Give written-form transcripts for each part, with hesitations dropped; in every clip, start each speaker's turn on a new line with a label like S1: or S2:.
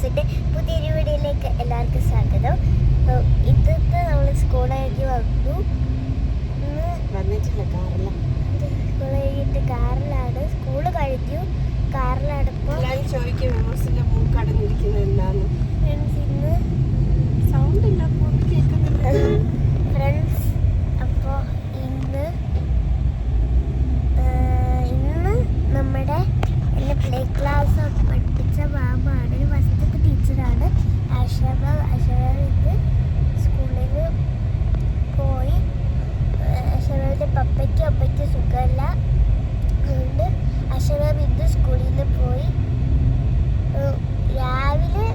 S1: വ്ളോഗ്സിൻ്റെ പുതിയൊരു വീഡിയോയിലേക്ക് എല്ലാവർക്കും സ്വാഗതം. ഇന്നത്തെ നമ്മൾ സ്കൂൾ കഴിഞ്ഞ് വന്നിട്ടില്ല, സ്കൂൾ കഴിഞ്ഞിട്ട് കാറിലാണ്. സ്കൂൾ കഴിഞ്ഞു, കാറിലാണ്. ഇപ്പോൾ ഫ്രണ്ട്സ് ഇന്ന്
S2: സൗണ്ട് ഇല്ല,
S1: ഫ്രണ്ട്സ് അപ്പോൾ ഇന്ന് നമ്മുടെ എന്നെ പ്ലേ ക്ലാസ് പഠിപ്പിച്ച മാമാണ്, ഒരു ഫസ്റ്റത്തെ ടീച്ചറാണ് ആശാമ. ഇന്ന് സ്കൂളിൽ പോയി. ആശാമിൻ്റെ പപ്പയ്ക്കും അമ്മയ്ക്കും സുഖമല്ല, അതുകൊണ്ട് ആശാമ ഇന്ന് സ്കൂളിൽ നിന്ന് പോയി. രാവിലെ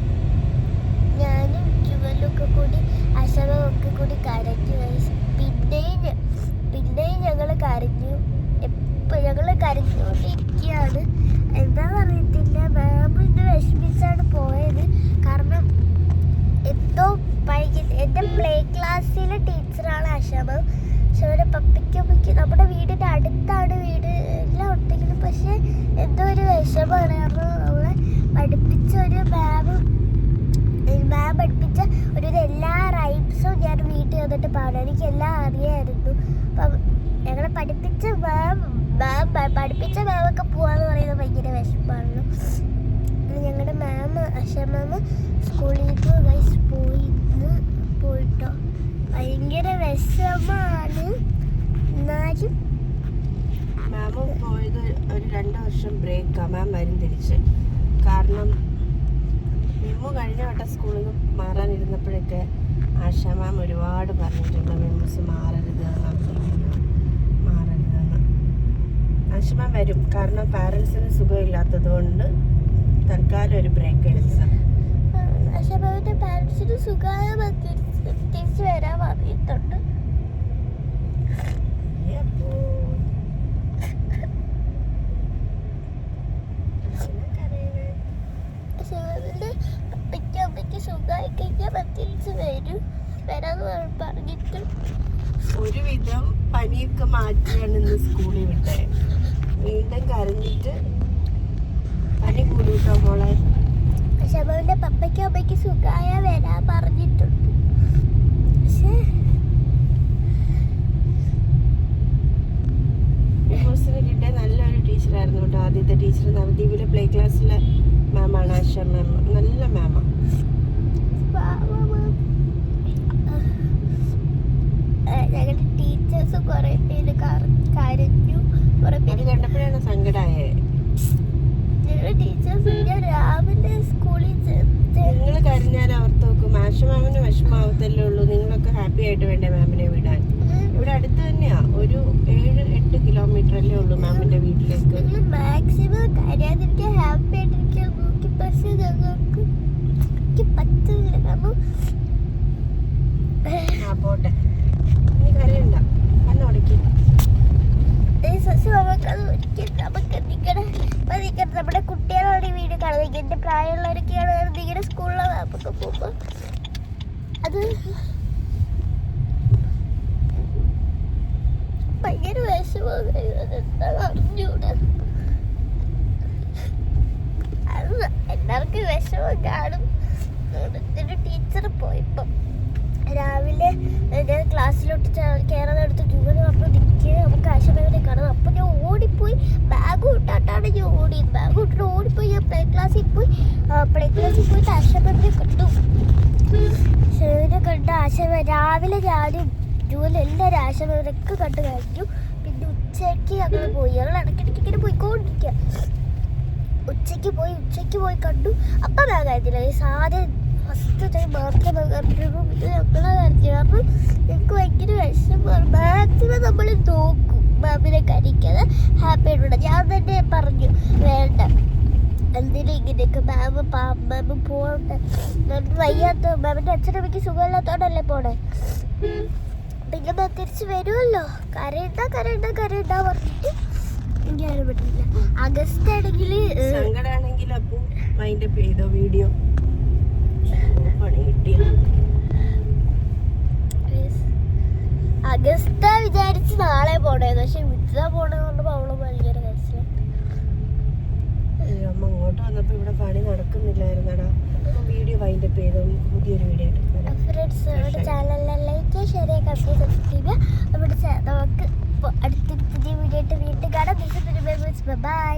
S1: ഞാനും ചുവലൊക്കെ കൂടി ആശാമൊക്കെ കൂടി കരഞ്ഞു. പിന്നെയും ഞങ്ങൾ കരഞ്ഞു. ഞങ്ങൾ കരഞ്ഞുകൊണ്ടിരിക്കുകയാണ്. എന്താണെന്ന് അറിയത്തില്ല. മാം ഇന്ന് വിഷമിച്ചാണ് പോയത്. കാരണം എന്തോ എൻ്റെ പ്ലേ ക്ലാസ്സിലെ ടീച്ചറാണ് ആശാമ. പക്ഷേ പപ്പയ്ക്കും നമ്മുടെ വീടിൻ്റെ അടുത്താണ് വീട് എല്ലാം ഉണ്ടെങ്കിലും, പക്ഷെ എന്തോ ഒരു വിഷമമാണ്. കാരണം നമ്മളെ പഠിപ്പിച്ച ഒരു മാം പഠിപ്പിച്ച ഒരു എല്ലാ റൈംസും ഞാൻ വീട്ടിൽ വന്നിട്ട് പാടാം. എനിക്കെല്ലാം അറിയാമായിരുന്നു. അപ്പം ഞങ്ങളെ പഠിപ്പിച്ച മാമൊക്കെ പോവാന്ന് പറയുന്നത് ഭയങ്കര വിഷമമാണല്ലോ. ഞങ്ങളുടെ മാം ആശാമാം സ്കൂളിൽ നിന്ന് പോയിട്ടോ. ഭയങ്കര വിഷമമാണ്. എന്നാലും
S2: മാം പോയത് ഒരു 2 വർഷം ബ്രേക്കാ. മാം വരും തിരിച്ച്. കാരണം മെമ്മു കഴിഞ്ഞ വട്ടം സ്കൂളിൽ നിന്ന് മാറാനിരുന്നപ്പോഴൊക്കെ ആശാ മാം ഒരുപാട് പറഞ്ഞിട്ടുണ്ട്, മെമ്മൂസ് മാറരുതെന്ന്. ആശാ മാം വരും, കാരണം പാരൻസിന് സുഖമില്ലാത്തത് കൊണ്ട് തൽക്കാലം ഒരു ബ്രേക്ക് എടുത്തത്.
S1: ആശാമാവിൻ്റെ പാരൻസിന് സുഖമായ തിരിച്ച് വരാൻ പറഞ്ഞിട്ടുണ്ട്. അമ്മയ്ക്ക് സുഖമായി കഴിഞ്ഞാൽ തിരിച്ച് വരാന്ന് പറഞ്ഞിട്ട്
S2: ഒരുവിധം പനിയൊക്കെ മാറ്റിയാണ് ഇന്ന് സ്കൂളിൽ വിട്ടേ. വീണ്ടും കരഞ്ഞിട്ട് പനി കൂടിട്ടോ മോളെ.
S1: ശബവിന്റെ പപ്പയ്ക്കും അമ്മയ്ക്ക് സുഖമായ വരാൻ പറഞ്ഞിട്ടുണ്ട്. പക്ഷേ
S2: മെമ്മൂസിന് കിട്ടിയ നല്ലൊരു ടീച്ചറായിരുന്നു കേട്ടോ. ആദ്യത്തെ ടീച്ചർ നവദ്വീപിലെ പ്ലേ ക്ലാസ്സിലെ മാമാണ് ആശാ മാം. നല്ല മാമാണ്.
S1: ഞങ്ങളുടെ ടീച്ചേഴ്സ് കുറെ പേര് കരഞ്ഞു. കുറെ പേര്
S2: കണ്ടപ്പോഴാണ് സങ്കടമായേ.
S1: ഞങ്ങളുടെ ടീച്ചേഴ്സ് ഞാൻ രാവിലെ സ്കൂളിൽ
S2: നിങ്ങൾ കരഞ്ഞാൽ അവർക്ക് നോക്കും. ആശാ മാമിന് വിഷമാവത്തല്ലേ ഉള്ളൂ. നിങ്ങളൊക്കെ ഹാപ്പി ആയിട്ട് വേണ്ടേ മാമിനെ വിടാൻ. ഇവിടെ അടുത്ത് തന്നെയാ, ഒരു 7-8 കിലോമീറ്റർ അല്ലേ ഉള്ളൂ മാമിന്റെ വീട്ടിലേക്ക്.
S1: മാക്സിമം കരയാതിരിക്കാൻ ഹാപ്പി ആയിട്ടിരിക്കാൻ നോക്കി. പക്ഷെ ഞങ്ങൾക്ക് പറ്റില്ല. കാരണം
S2: പോട്ടെ, നീ കരയണ്ട, കണ്ണുടക്കി.
S1: നമ്മുടെ കുട്ടികളാണ് ഈ വീഡിയോ കാണുന്നത്. എന്റെ പ്രായമുള്ളവരൊക്കെയാണ് നിങ്ങളുടെ സ്കൂളിലെ മാപ്പൊക്കെ പോകുമ്പോൾ അത് ഭയങ്കര വിഷമമാണ്. എന്താണെന്ന് അറിഞ്ഞൂടാ. എല്ലാവർക്കും വിഷമം കാണും. ടീച്ചർ പോയിപ്പം രാവിലെ ഞാൻ ക്ലാസ്സിലോട്ട് കയറാനെടുത്ത് ജൂവൽ പറഞ്ഞു നിൽക്കുക, നമുക്ക് ആശാമാവിനെ കാണാം. അപ്പം ഞാൻ ഓടിപ്പോയി ബാഗ് ഇട്ടാട്ടാണ് ഞാൻ ഓടിയത്. ബാഗ് ഇട്ടിട്ട് ഓടിപ്പോയി ഞാൻ പ്ലേ ക്ലാസ്സിൽ പോയിട്ട് ആശാമാവിനെ കണ്ടു. കണ്ട് ആശാമാ രാവിലെ ഞാനും ജൂവൽ എല്ലാവരും ആശാമാവിനൊക്കെ കണ്ടു കഴിഞ്ഞു. പിന്നെ ഉച്ചയ്ക്ക് ഞങ്ങൾ പോയി. ഞങ്ങൾ ഇടയ്ക്കിടയ്ക്ക് ഇങ്ങനെ പോയിക്കൊണ്ടിരിക്കുക. ഉച്ചയ്ക്ക് പോയി കണ്ടു. അപ്പം ഞാൻ കാര്യത്തില്ല. സാധനം ഫസ്റ്റ് ടൈം മാത്രമേ കണ്ടിട്ടുള്ളൂ. ഇത് ഞങ്ങളെ കാര്യത്തിൽ. കാരണം എനിക്ക് ഭയങ്കര വിഷമമാണ്. മാക്സിമം നമ്മൾ നോക്കും മാമിനെ കരിക്കാതെ ഹാപ്പി ആയിട്ടുണ്ട്. ഞാൻ തന്നെ പറഞ്ഞു വേണ്ട, എന്തിനും ഇങ്ങനെയൊക്കെ മാം പോകണ്ട. മാം വയ്യാത്ത, മാമിൻ്റെ അച്ഛനമ്മയ്ക്ക് സുഖമില്ലാത്തതുകൊണ്ടല്ലേ പോണേ. പിന്നെ മാം തിരിച്ച് വരുമല്ലോ. കരയണ്ട പറഞ്ഞിട്ട് എനിക്കാരും പറ്റില്ല. അഗസ്റ്റ് ആണെങ്കിൽ
S2: സങ്കടാണെങ്കിൽ അപ്പോൾ മൈൻഡ് അപ്പ് ചെയ്തോ വീഡിയോ.
S1: അഗസ്റ്റ വിചാരിച്ച് നാളെ പോണേ, പക്ഷെ വിദ്യ പോണെന്ന് പറഞ്ഞപ്പോൾ അവള് ഭയങ്കര കരച്ചിൽ.
S2: അമ്മ ഇങ്ങോട്ട് വന്നപ്പോ ഇവിടെ പണി നടക്കുന്നില്ലായിരുന്നടാ. വൈൻഡപ്പ് ചെയ്ത് നമുക്ക് പുതിയൊരു വീഡിയോ ആയിട്ട് വരാം.
S1: ഫ്രണ്ട്സ് നമ്മുടെ ചാനലിൽ ലൈക്ക് ഷെയർ ചെയ്യുക സബ്സ്ക്രൈബ് ചെയ്യുക. നമുക്ക് അടുത്തൊരു പുതിയ വീഡിയോ ആയിട്ട് വീണ്ടും കാണാം. ബൈ.